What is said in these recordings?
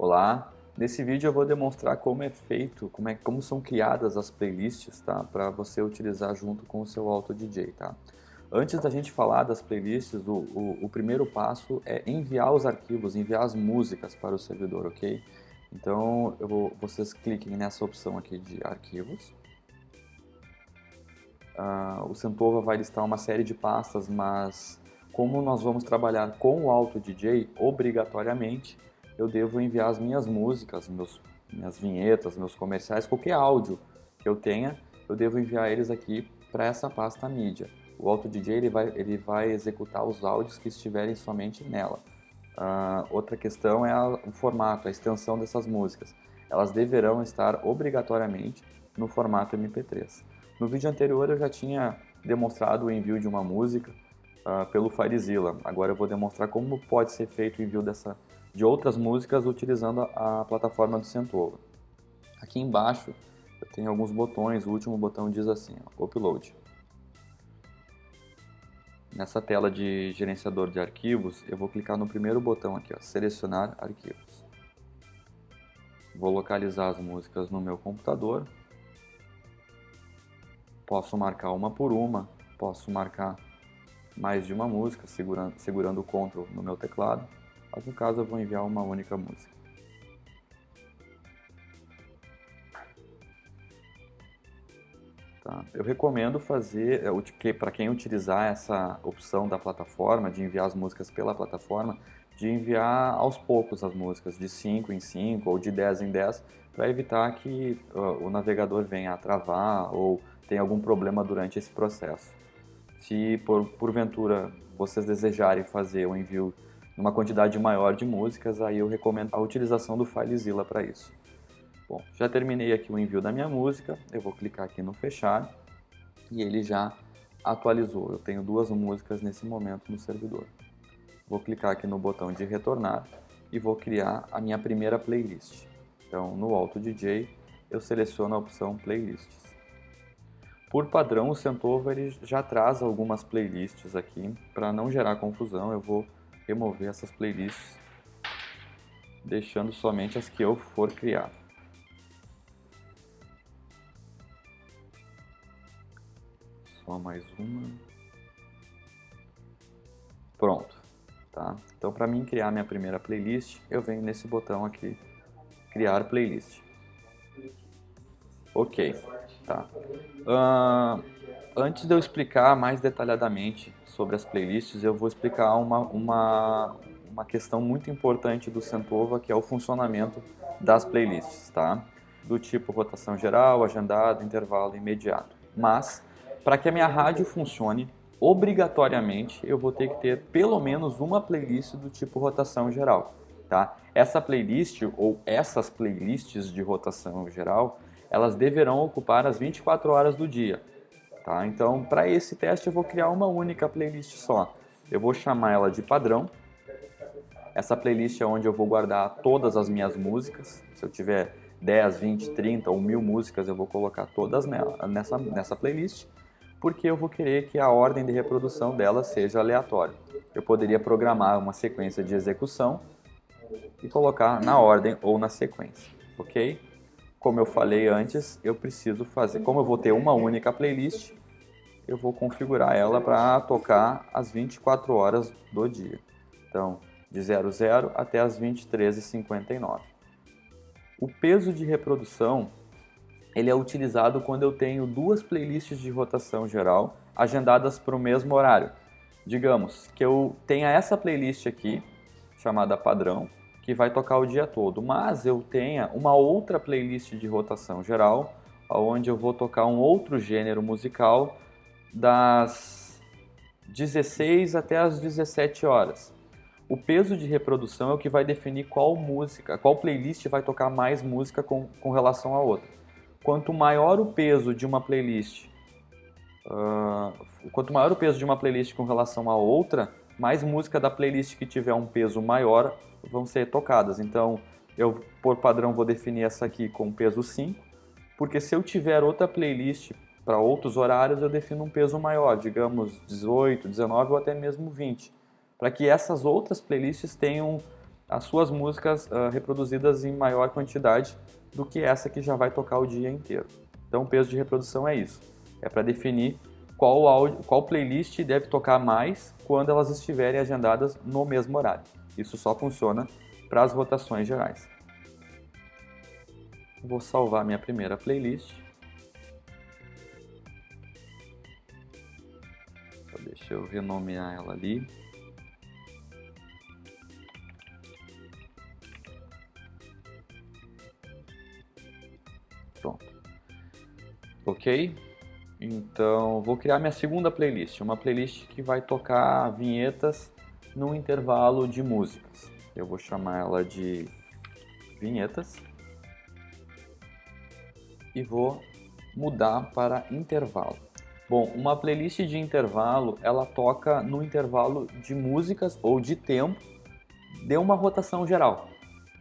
Olá, nesse vídeo eu vou demonstrar como é feito, como são criadas as playlists, tá? Para você utilizar junto com o seu Auto DJ, tá? Antes da gente falar das playlists, o primeiro passo é enviar os arquivos, enviar as músicas para o servidor, ok? Então vocês cliquem nessa opção aqui de arquivos. O Santova vai listar uma série de pastas, mas como nós vamos trabalhar com o Auto DJ, obrigatoriamente, eu devo enviar as minhas músicas, minhas vinhetas, meus comerciais, qualquer áudio que eu tenha, eu devo enviar eles aqui para essa pasta mídia. O Auto DJ ele vai executar os áudios que estiverem somente nela. Outra questão é o formato, a extensão dessas músicas. Elas deverão estar obrigatoriamente no formato MP3. No vídeo anterior eu já tinha demonstrado o envio de uma música pelo FileZilla. Agora eu vou demonstrar como pode ser feito o envio de outras músicas utilizando a plataforma do Santova. Aqui embaixo eu tenho alguns botões, o último botão diz assim, ó, Upload. Nessa tela de gerenciador de arquivos, eu vou clicar no primeiro botão aqui, ó, Selecionar arquivos. Vou localizar as músicas no meu computador. Posso marcar uma por uma, posso marcar mais de uma música, segurando o Ctrl no meu teclado. Mas no caso eu vou enviar uma única música. Tá? Eu recomendo fazer, para quem utilizar essa opção da plataforma, de enviar as músicas pela plataforma, de enviar aos poucos as músicas, de 5 em 5 ou de 10 em 10, para evitar que o navegador venha a travar ou tenha algum problema durante esse processo. Se porventura vocês desejarem fazer o envio numa quantidade maior de músicas, aí eu recomendo a utilização do FileZilla para isso. Bom, já terminei aqui o envio da minha música, eu vou clicar aqui no fechar e ele já atualizou. Eu tenho duas músicas nesse momento no servidor. Vou clicar aqui no botão de retornar e vou criar a minha primeira playlist. Então, no Auto DJ, eu seleciono a opção Playlists. Por padrão, o Santova ele já traz algumas playlists aqui. Para não gerar confusão, eu vou remover essas playlists, deixando somente as que eu for criar. Só mais uma. Pronto. Tá? Então, para mim criar minha primeira playlist, eu venho nesse botão aqui, Criar Playlist. Ok. Tá. Antes de eu explicar mais detalhadamente sobre as playlists, eu vou explicar uma questão muito importante do Santova, que é o funcionamento das playlists, tá? Do tipo rotação geral, agendado, intervalo imediato. Mas, para que a minha rádio funcione, obrigatoriamente eu vou ter que ter pelo menos uma playlist do tipo rotação geral, tá? Essa playlist ou essas playlists de rotação geral, elas deverão ocupar as 24 horas do dia. Tá? Então, para esse teste eu vou criar uma única playlist só. Eu vou chamar ela de padrão. Essa playlist é onde eu vou guardar todas as minhas músicas. Se eu tiver 10, 20, 30 ou 1000 músicas, eu vou colocar todas nessa playlist, porque eu vou querer que a ordem de reprodução dela seja aleatória. Eu poderia programar uma sequência de execução e colocar na ordem ou na sequência, ok? Como eu falei antes, eu preciso fazer, como eu vou ter uma única playlist, eu vou configurar ela para tocar às 24 horas do dia. Então, de 00 até as 23h59. O peso de reprodução, ele é utilizado quando eu tenho duas playlists de rotação geral agendadas para o mesmo horário. Digamos que eu tenha essa playlist aqui, chamada padrão, que vai tocar o dia todo, mas eu tenha uma outra playlist de rotação geral, onde eu vou tocar um outro gênero musical das 16 até as 17 horas. O peso de reprodução é o que vai definir qual playlist vai tocar mais música com relação à outra. Quanto maior o peso de uma playlist, com relação à outra, mais música da playlist que tiver um peso maior vão ser tocadas. Então, eu, por padrão, vou definir essa aqui com peso 5, porque se eu tiver outra playlist para outros horários, eu defino um peso maior, digamos 18, 19 ou até mesmo 20, para que essas outras playlists tenham as suas músicas reproduzidas em maior quantidade do que essa que já vai tocar o dia inteiro. Então o peso de reprodução é isso, é para definir qual playlist deve tocar mais quando elas estiverem agendadas no mesmo horário. Isso só funciona para as rotações gerais. Vou salvar minha primeira playlist. Deixa eu renomear ela ali. Pronto. Ok? Então, vou criar minha segunda playlist. Uma playlist que vai tocar vinhetas no intervalo de músicas. Eu vou chamar ela de vinhetas. E vou mudar para intervalo. Bom, uma playlist de intervalo, ela toca no intervalo de músicas ou de tempo de uma rotação geral.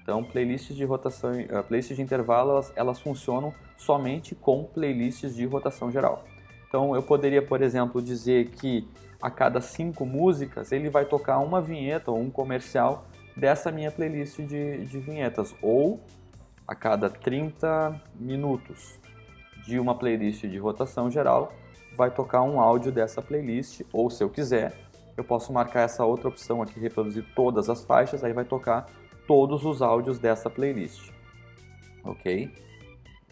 Então, playlists de intervalo, elas funcionam somente com playlists de rotação geral. Então, eu poderia, por exemplo, dizer que a cada 5 músicas ele vai tocar uma vinheta ou um comercial dessa minha playlist de vinhetas, ou a cada 30 minutos de uma playlist de rotação geral vai tocar um áudio dessa playlist, ou se eu quiser, eu posso marcar essa outra opção aqui, reproduzir todas as faixas, aí vai tocar todos os áudios dessa playlist. Ok?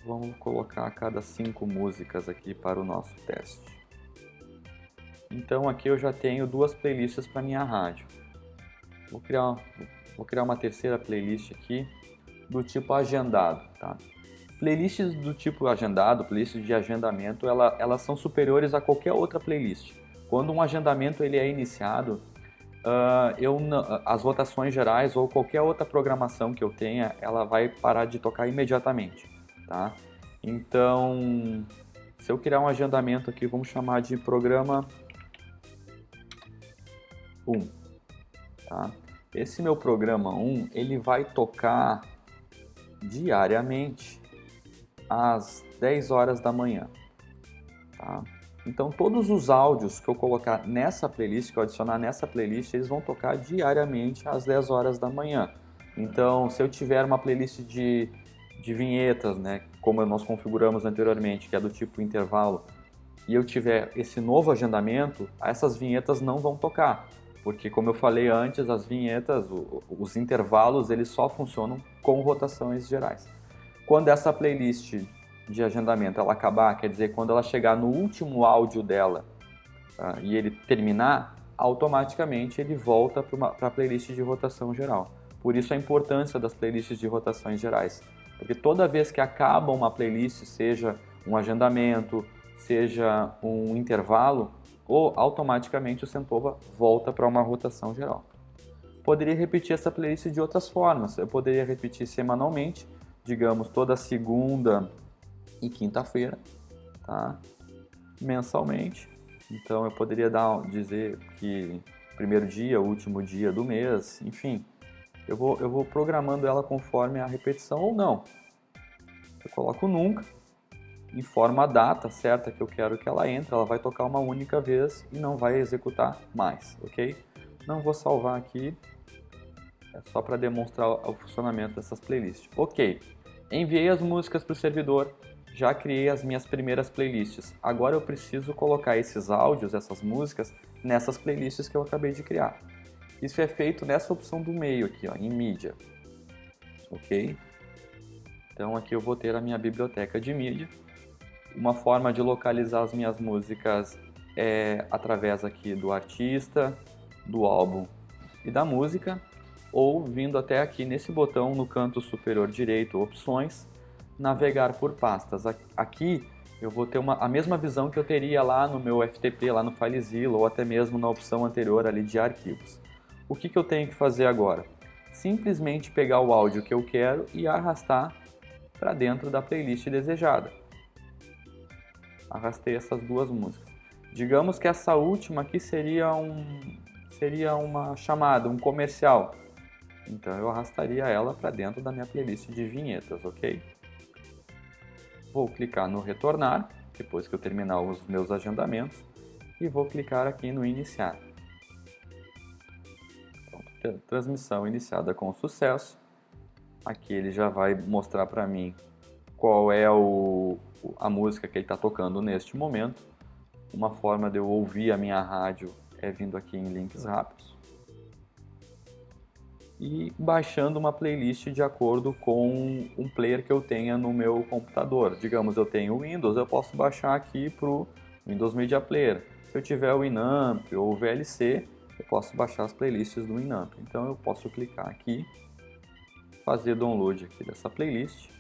Vamos colocar a cada 5 músicas aqui para o nosso teste. Então aqui eu já tenho 2 playlists para minha rádio. Vou criar uma terceira playlist aqui do tipo agendado, tá? Playlists do tipo agendado, playlists de agendamento, elas são superiores a qualquer outra playlist. Quando um agendamento ele é iniciado, as rotações gerais ou qualquer outra programação que eu tenha, ela vai parar de tocar imediatamente, tá? Então, se eu criar um agendamento aqui, vamos chamar de programa 1, tá? Esse meu programa 1, ele vai tocar diariamente às 10 horas da manhã, tá? Então todos os áudios que eu colocar nessa playlist, que eu adicionar nessa playlist, eles vão tocar diariamente às 10 horas da manhã. Então se eu tiver uma playlist de vinhetas, né, como nós configuramos anteriormente, que é do tipo intervalo, e eu tiver esse novo agendamento, essas vinhetas não vão tocar, porque como eu falei antes, as vinhetas, os intervalos, eles só funcionam com rotações gerais. Quando essa playlist de agendamento ela acabar, quer dizer, quando ela chegar no último áudio dela e ele terminar, automaticamente ele volta para a playlist de rotação geral. Por isso a importância das playlists de rotações gerais. Porque toda vez que acaba uma playlist, seja um agendamento, seja um intervalo, automaticamente o Sentova volta para uma rotação geral. Poderia repetir essa playlist de outras formas. Eu poderia repetir semanalmente, digamos, toda segunda e quinta-feira, tá? Mensalmente. Então eu poderia dizer que primeiro dia, último dia do mês, enfim. Eu vou programando ela conforme a repetição ou não. Eu coloco nunca, informo a data certa que eu quero que ela entre, ela vai tocar uma única vez e não vai executar mais, ok? Não vou salvar aqui, é só para demonstrar o funcionamento dessas playlists. Ok, enviei as músicas para o servidor, já criei as minhas primeiras playlists. Agora eu preciso colocar esses áudios, essas músicas, nessas playlists que eu acabei de criar. Isso é feito nessa opção do meio aqui, ó, em mídia. Ok? Então aqui eu vou ter a minha biblioteca de mídia. Uma forma de localizar as minhas músicas é através aqui do artista, do álbum e da música, ou vindo até aqui nesse botão no canto superior direito, opções, navegar por pastas. Aqui eu vou ter a mesma visão que eu teria lá no meu FTP, lá no FileZilla, ou até mesmo na opção anterior ali de arquivos. O que eu tenho que fazer agora? Simplesmente pegar o áudio que eu quero e arrastar para dentro da playlist desejada. Arrastei essas 2 músicas. Digamos que essa última aqui seria uma chamada, um comercial. Então eu arrastaria ela para dentro da minha playlist de vinhetas, ok? Vou clicar no retornar, depois que eu terminar os meus agendamentos, e vou clicar aqui no iniciar. Pronto, transmissão iniciada com sucesso. Aqui ele já vai mostrar para mim qual é a música que ele está tocando neste momento. Uma forma de eu ouvir a minha rádio é vindo aqui em links rápidos e baixando uma playlist de acordo com um player que eu tenha no meu computador. Digamos, eu tenho o Windows, eu posso baixar aqui para o Windows Media Player. Se eu tiver o Winamp ou o VLC, eu posso baixar as playlists do Winamp. Então eu posso clicar aqui, fazer download aqui dessa playlist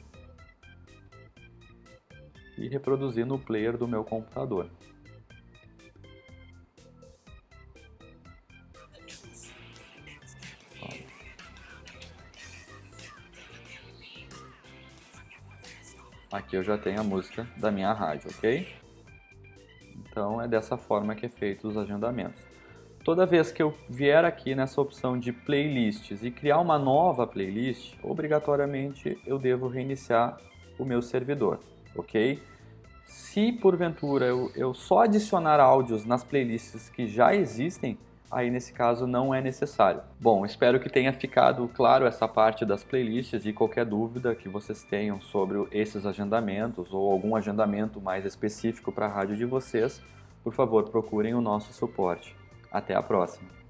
e reproduzir no player do meu computador. Aqui eu já tenho a música da minha rádio, ok? Então é dessa forma que é feito os agendamentos. Toda vez que eu vier aqui nessa opção de playlists e criar uma nova playlist, obrigatoriamente eu devo reiniciar o meu servidor, ok? Se porventura eu só adicionar áudios nas playlists que já existem, aí nesse caso não é necessário. Bom, espero que tenha ficado claro essa parte das playlists e qualquer dúvida que vocês tenham sobre esses agendamentos ou algum agendamento mais específico para a rádio de vocês, por favor procurem o nosso suporte. Até a próxima!